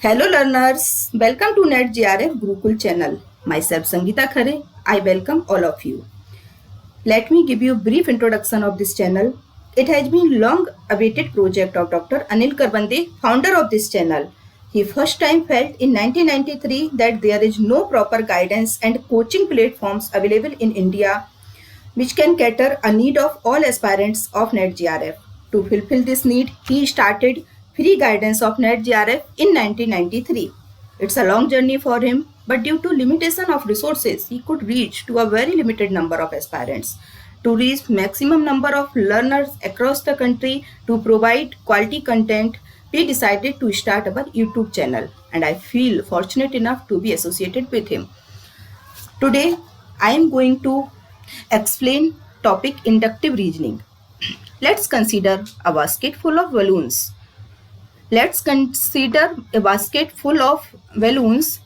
Hello learners, welcome to NET JRF Gurukul channel. Myself Sangeeta Khare, I welcome all of you. Let me give you a brief introduction of this channel. It has been long awaited project of Dr. Anil Karbande, founder of this channel. He first time felt in 1993 that there is no proper guidance and coaching platforms available in India which can cater a need of all aspirants of NET JRF. To fulfill this need, he started free guidance of NET JRF in 1993. It's a long journey for him, but due to limitation of resources, he could reach to a very limited number of aspirants. To reach maximum number of learners across the country to provide quality content, we decided to start our YouTube channel, and I feel fortunate enough to be associated with him. Today, I am going to explain topic inductive reasoning. Let's consider a basket full of balloons. Let's consider a basket full of balloons.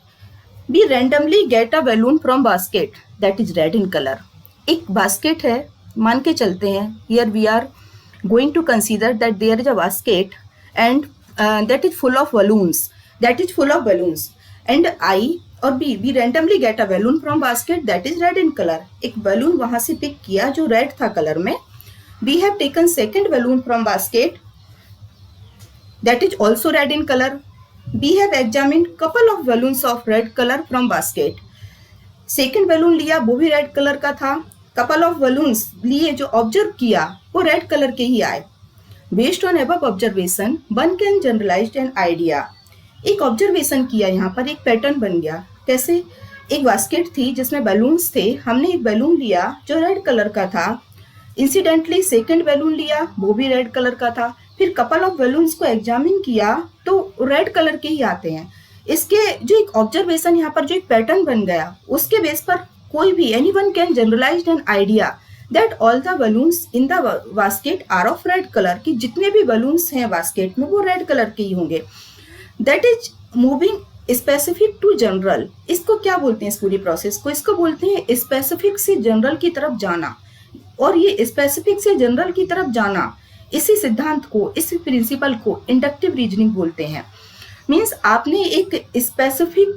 We randomly get a balloon from basket that is red in color. एक basket है, मान के चलते हैं. Here we are going to consider that there is a basket and that is full of balloons. And I और बी we randomly get a balloon from basket that is red in color. एक balloon वहां से pick किया जो red था colour में. We have taken second balloon from basket that is also red in color. We have examined couple of balloons of red color from basket. Second balloon लिया वो भी red color का था. Couple of balloons लिए जो observe किया वो red color के ही आए. Based on above observation, one can generalize an idea. एक ऑब्जर्वेशन किया, यहाँ पर एक पैटर्न बन गया. कैसे? एक बास्केट थी जिसमें बैलून्स थे. हमने एक बैलून लिया जो रेड कलर का था. इंसिडेंटली सेकंड बैलून लिया वो भी रेड कलर का था. फिर कपल ऑफ बैलून्स को एग्जामिन किया तो रेड कलर के ही आते हैं. इसके जो एक ऑब्जर्वेशन यहाँ पर जो एक पैटर्न बन गया उसके बेस पर कोई भी anyone can generalize an idea that all the balloons in the basket are of red colour. कि जितने भी बलून्स हैं बास्केट में वो रेड कलर के ही होंगे. That is moving specific to general. इसको क्या बोलते हैं इस पूरी प्रोसेस को? इसको बोलते हैं स्पेसिफिक से जनरल की तरफ जाना. और ये स्पेसिफिक से जनरल की तरफ जाना, इसी सिद्धांत को, इस प्रिंसिपल को इंडक्टिव रीजनिंग बोलते हैं. मीन्स आपने एक स्पेसिफिक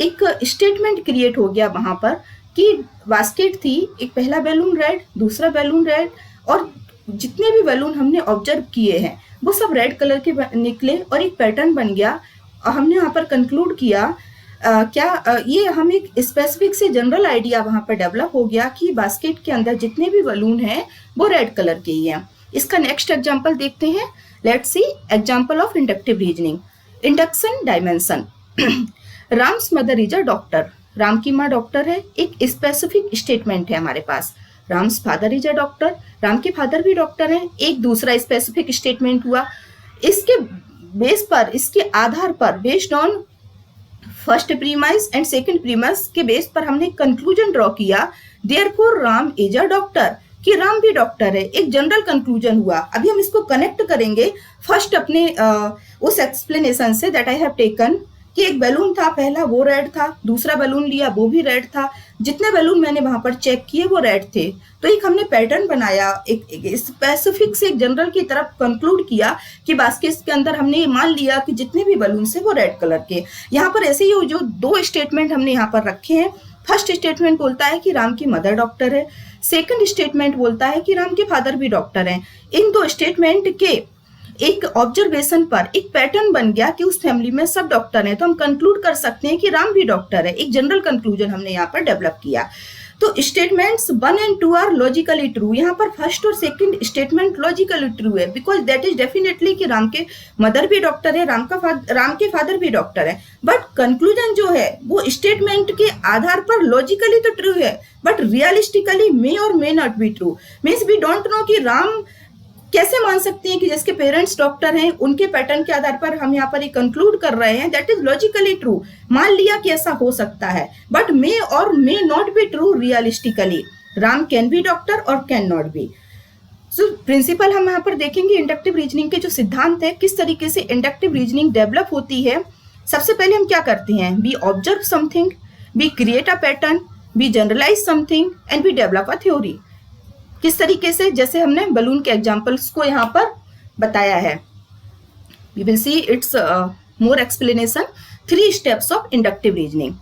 एक स्टेटमेंट क्रिएट हो गया वहां पर कि बास्केट थी, एक पहला बैलून रेड, दूसरा बैलून रेड, और जितने भी बैलून हमने ऑब्जर्व किए हैं वो सब रेड कलर के निकले और एक पैटर्न बन गया. हमने यहाँ पर कंक्लूड किया ये हम एक स्पेसिफिक से जनरल आइडिया वहां पर डेवलप हो गया कि बास्केट के अंदर जितने भी बलून हैं वो रेड कलर के ही हैं. इसका नेक्स्ट एग्जांपल देखते हैं. Let's see example of inductive reasoning. Induction dimension. Ram's mother is a doctor. Ram की माँ डॉक्टर है. एक स्पेसिफिक स्टेटमेंट है हमारे पास. Ram's father is a doctor. Ram के फादर भी डॉक्टर हैं. एक दूसरा स्पेसिफिक स्टेटमेंट हुआ. इसके बेस पर, इसके आधार पर, based on first premise and second premise के बेस पर हमने कंक्लूजन ड्रॉ किया. Therefore Ram is a doctor, कि राम भी डॉक्टर है. एक जनरल कंक्लूजन हुआ. अभी हम इसको कनेक्ट करेंगे फर्स्ट अपने उस explanation say that I have taken कि एक बैलून था पहला वो रेड था, दूसरा बैलून लिया वो भी रेड था. जितने बैलून मैंने वहां पर चेक किए वो रेड थे. तो एक हमने पैटर्न बनाया, एक स्पेसिफिक से एक जनरल की तरफ कंक्लूड किया कि बास्केट के अंदर हमने ये मान लिया कि जितने भी बैलून है वो रेड कलर के. यहाँ पर ऐसे ही जो दो स्टेटमेंट हमने यहाँ पर रखे हैं. फर्स्ट स्टेटमेंट बोलता है कि राम की मदर डॉक्टर है. सेकंड स्टेटमेंट बोलता है कि राम के फादर भी डॉक्टर हैं. इन दो स्टेटमेंट के एक ऑब्जर्वेशन पर एक पैटर्न बन गया कि उस फैमिली में सब डॉक्टर हैं. तो हम कंक्लूड कर सकते हैं कि राम भी डॉक्टर है. एक जनरल कंक्लूजन हमने यहाँ पर डेवलप किया. तो statements 1 and 2 are logically true. यहाँ पर फर्स्ट और सेकंड स्टेटमेंट लॉजिकली ट्रू है बिकॉज दैट इज डेफिनेटली कि राम के मदर भी डॉक्टर है, राम के फादर भी डॉक्टर है. बट कंक्लूजन जो है वो स्टेटमेंट के आधार पर लॉजिकली तो ट्रू है बट रियलिस्टिकली मे और may not be true. Means we don't know कि राम कैसे मान सकते हैं कि जिसके पेरेंट्स डॉक्टर हैं उनके पैटर्न के आधार पर हम यहाँ पर कंक्लूड कर रहे हैं दैट इज लॉजिकली ट्रू. मान लिया कि ऐसा हो सकता है बट मे और may not be true realistically. Ram can be doctor or can not be. So principle हम यहाँ पर देखेंगे इंडक्टिव रीजनिंग के जो सिद्धांत है, किस तरीके से इंडक्टिव रीजनिंग डेवलप होती है. सबसे पहले हम क्या करते हैं? We observe something, we create a pattern, we generalize something and we develop a theory. किस तरीके से? जैसे हमने बलून के एग्जांपल्स को यहाँ पर बताया है. We will see it's more explanation. 3 steps of inductive reasoning.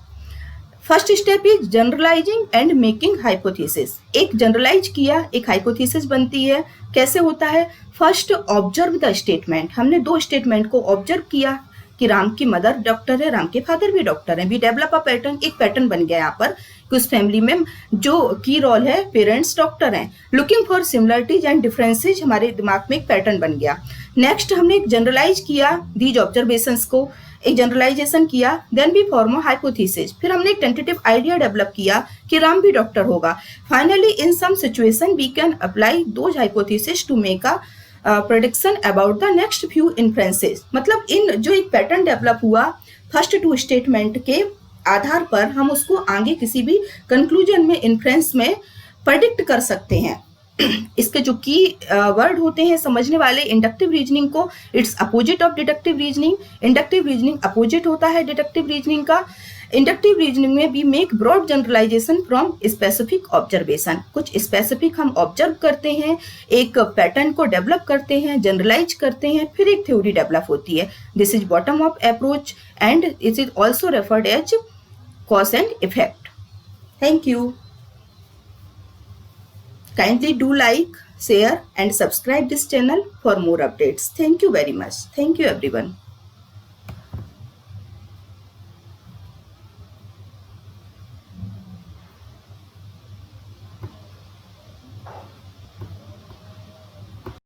First step is generalizing and making hypothesis. एक जनरलाइज किया, एक हाइपोथेसिस बनती है. कैसे होता है? First observe the statement. हमने 2 स्टेटमेंट को ऑब्जर्व किया कि राम की मदर डॉक्टर है, राम के फादर भी डॉक्टर हैं. We develop a pattern. एक पैटर्न बन गया यहाँ पर कि उस फैमिली में जो की रोल है, पेरेंट्स डॉक्टर हैं. Looking for similarities and differences, हमारे दिमाग में एक पैटर्न बन गया. नेक्स्ट हमने एक जनरलाइज किया दीज ऑब्जर्वेशंस को, एक जनरलाइजेशन किया. Then we form a hypothesis. फिर हमने एक टेंटेटिव आइडिया डेवलप किया कि राम भी डॉक्टर होगा. Finally in some situation we can apply those hypothesis to make a prediction about the next few influences. मतलब इन जो एक पैटर्न डेवलप हुआ फर्स्ट 2 स्टेटमेंट के आधार पर हम उसको आगे किसी भी कंक्लूजन में, इन्फ्लुएंस में प्रेडिक्ट कर सकते हैं. इसके जो की वर्ड होते हैं समझने वाले, इंडक्टिव रीजनिंग को it's opposite of deductive reasoning. Inductive reasoning opposite होता है डिडक्टिव रीजनिंग का. इंडक्टिव रीजनिंग में we make broad generalization from specific observation. कुछ स्पेसिफिक हम ऑब्जर्व करते हैं, एक पैटर्न को डेवलप करते हैं, जनरलाइज करते हैं, फिर एक थ्योरी डेवलप होती है. This is bottom up approach and it is also referred as cause and effect. Thank you. Kindly do like, share and subscribe this channel for more updates. Thank you very much. Thank you everyone.